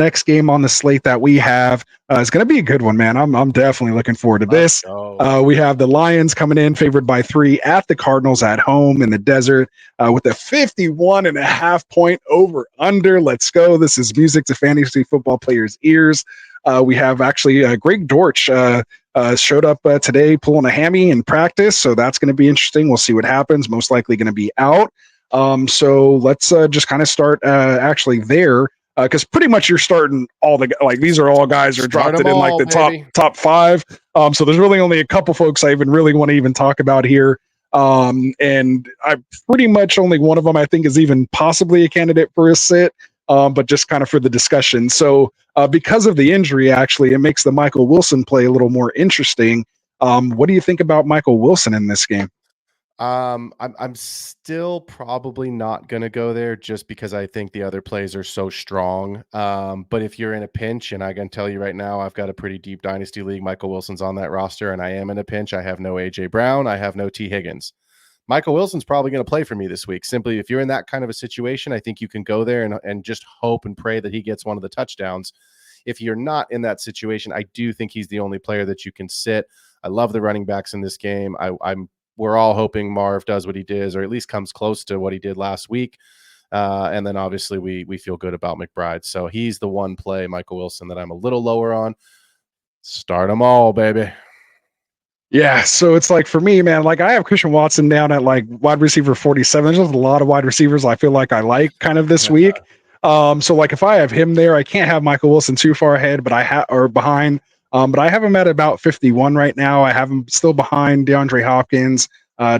next game on the slate that we have is going to be a good one, man. I'm definitely looking forward to this. We have the Lions coming in favored by 3 at the Cardinals at home in the desert with a 51.5 point over under. Let's go. This is music to fantasy football players' ears. We have actually Greg Dortch showed up today pulling a hammy in practice, so that's going to be interesting. We'll see what happens. Most likely going to be out. So let's just kind of start actually there. Because pretty much you're starting all the these are all guys who are drafted in like the top 5. So there's really only a couple folks I even really want to even talk about here. And I pretty much only one of them I think is even possibly a candidate for a sit. But just kind of for the discussion. So because of the injury, actually, it makes the Michael Wilson play a little more interesting. What do you think about Michael Wilson in this game? I'm still probably not going to go there just because I think the other plays are so strong. But if you're in a pinch, and I can tell you right now, I've got a pretty deep dynasty league. Michael Wilson's on that roster, and I am in a pinch. I have no AJ Brown. I have no T Higgins. Michael Wilson's probably going to play for me this week. Simply, if you're in that kind of a situation, I think you can go there and just hope and pray that he gets one of the touchdowns. If you're not in that situation, I do think he's the only player that you can sit. I love the running backs in this game. We're all hoping Marv does what he did, or at least comes close to what he did last week. And then obviously we feel good about McBride. So he's the one play, Michael Wilson, that I'm a little lower on. Start them all, baby. Yeah, so it's like for me, man, like I have Christian Watson down at like wide receiver 47. There's just a lot of wide receivers I feel like I like kind of this week. So like if I have him there, I can't have Michael Wilson too far ahead, but I have or behind. But I have him at about 51 right now. I have him still behind DeAndre Hopkins,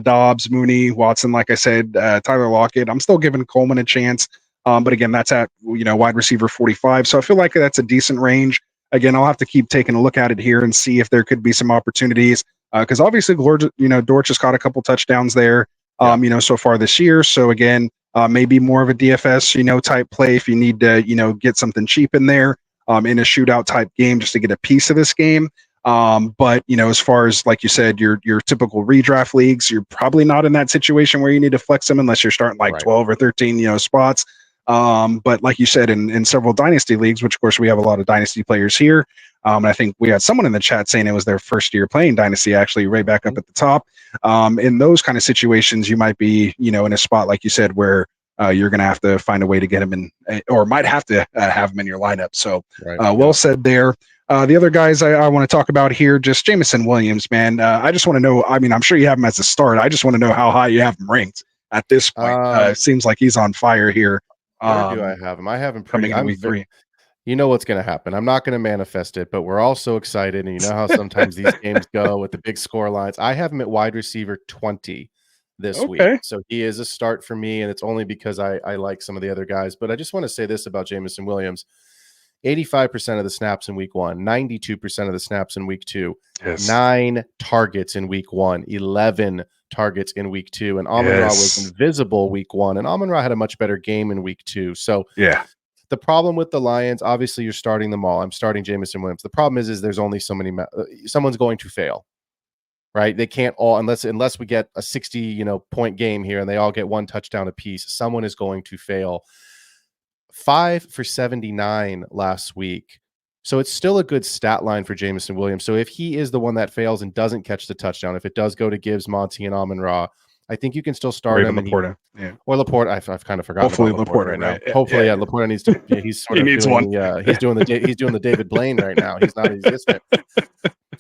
Dobbs, Mooney, Watson. Like I said, Tyler Lockett. I'm still giving Coleman a chance. But again, that's at wide receiver 45. So I feel like that's a decent range. Again, I'll have to keep taking a look at it here and see if there could be some opportunities. Because obviously, Dortch has caught a couple touchdowns there, so far this year. So again, maybe more of a DFS, type play if you need to, get something cheap in there. In a shootout type game just to get a piece of this game. But as far as like you said, your typical redraft leagues, you're probably not in that situation where you need to flex them unless you're starting like 12 or 13, spots. But like you said, in several dynasty leagues, which of course we have a lot of dynasty players here. And I think we had someone in the chat saying it was their first year playing dynasty, actually right back up at the top. In those kind of situations, you might be, in a spot, like you said, where you're going to have to find a way to get him in, or might have to have him in your lineup. So well said there. The other guys I want to talk about here, just Jameson Williams, man. I just want to know, I'm sure you have him as a start. I just want to know how high you have him ranked at this point. It seems like he's on fire here. Where do I have him? I have him coming in week 3. You know what's going to happen. I'm not going to manifest it, but we're all so excited. And you know how sometimes these games go with the big score lines. I have him at wide receiver 20. This week. So he is a start for me, and it's only because I like some of the other guys. But I just want to say this about Jameson Williams. 85% of the snaps in week 1, 92% of the snaps in week 2, 9 targets in week 1, 11 targets in week 2, and Amon-Ra was invisible week 1, and Amon-Ra had a much better game in week 2. So the problem with the Lions, obviously you're starting them all. I'm starting Jameson Williams. The problem is there's only so many, someone's going to fail. Right, they can't all unless we get a 60 point game here and they all get 1 touchdown apiece. Someone is going to fail. 5 for 79 last week, so it's still a good stat line for Jameson Williams. So if he is the one that fails and doesn't catch the touchdown, if it does go to Gibbs, Monty, and Amon-Ra, I think you can still start him. Or Laporte. I've kind of forgotten. Hopefully Laporte right now. Hopefully, Laporte needs to. He's sort of needs doing, one. He's doing the David Blaine right now. He's not existent.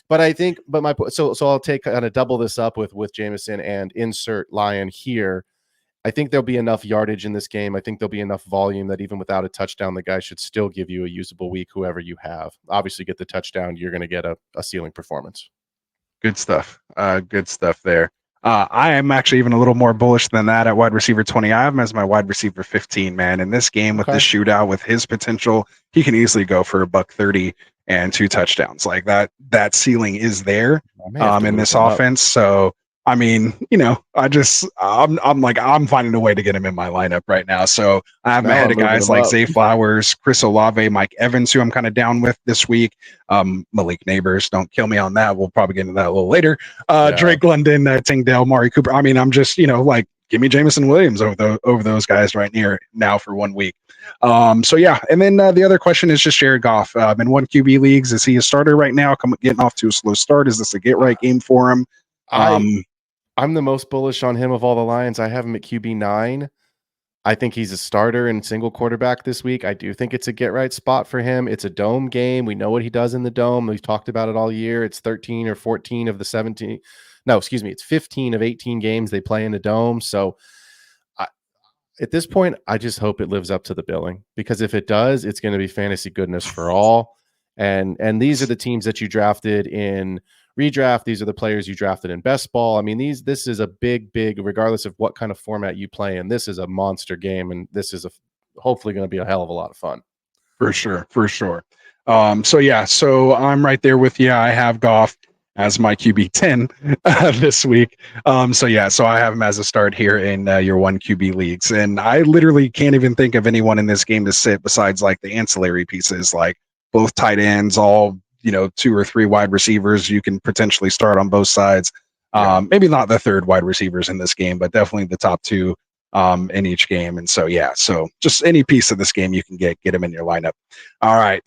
But I think, so I'll take kind of double this up with Jameson and insert Lion here. I think there'll be enough yardage in this game. I think there'll be enough volume that even without a touchdown, the guy should still give you a usable week, whoever you have. Obviously, get the touchdown, you're going to get a ceiling performance. Good stuff. Good stuff there. I am actually even a little more bullish than that at wide receiver 20. I have him as my wide receiver 15, man. In this game with the shootout, with his potential, he can easily go for $130 and 2 touchdowns. Like that ceiling is there in this offense. So I mean, I'm finding a way to get him in my lineup right now. So I'm ahead of guys like Zay Flowers, Chris Olave, Mike Evans, who I'm kind of down with this week. Malik Neighbors, don't kill me on that. We'll probably get into that a little later. Drake London, Tyngdale, Mari Cooper. I mean, I'm just, give me Jameson Williams over those guys right now for 1 week. So yeah, and then the other question is just Jared Goff. In one QB leagues, is he a starter right now? Getting off to a slow start. Is this a get right game for him? I'm the most bullish on him of all the Lions. I have him at QB9. I think he's a starter and single quarterback this week. I do think it's a get right spot for him. It's a dome game. We know what he does in the dome. We've talked about it all year. It's 13 or 14 of the 17. No, excuse me. It's 15 of 18 games they play in the dome. So at this point, I just hope it lives up to the billing, because if it does, it's going to be fantasy goodness for all. And these are the teams that you drafted in redraft. These are the players you drafted in best ball. I mean, this is a big, regardless of what kind of format you play in, this is a monster game, and this is hopefully going to be a hell of a lot of fun. For sure. So I'm right there with you. I have Goff as my QB 10 this week. So I have him as a start here in your one QB leagues. And I literally can't even think of anyone in this game to sit besides like the ancillary pieces, like both tight ends, all, 2 or 3 wide receivers you can potentially start on both sides. Maybe not the third wide receivers in this game, but definitely the top 2 in each game. And so just any piece of this game you can get them in your lineup. All right.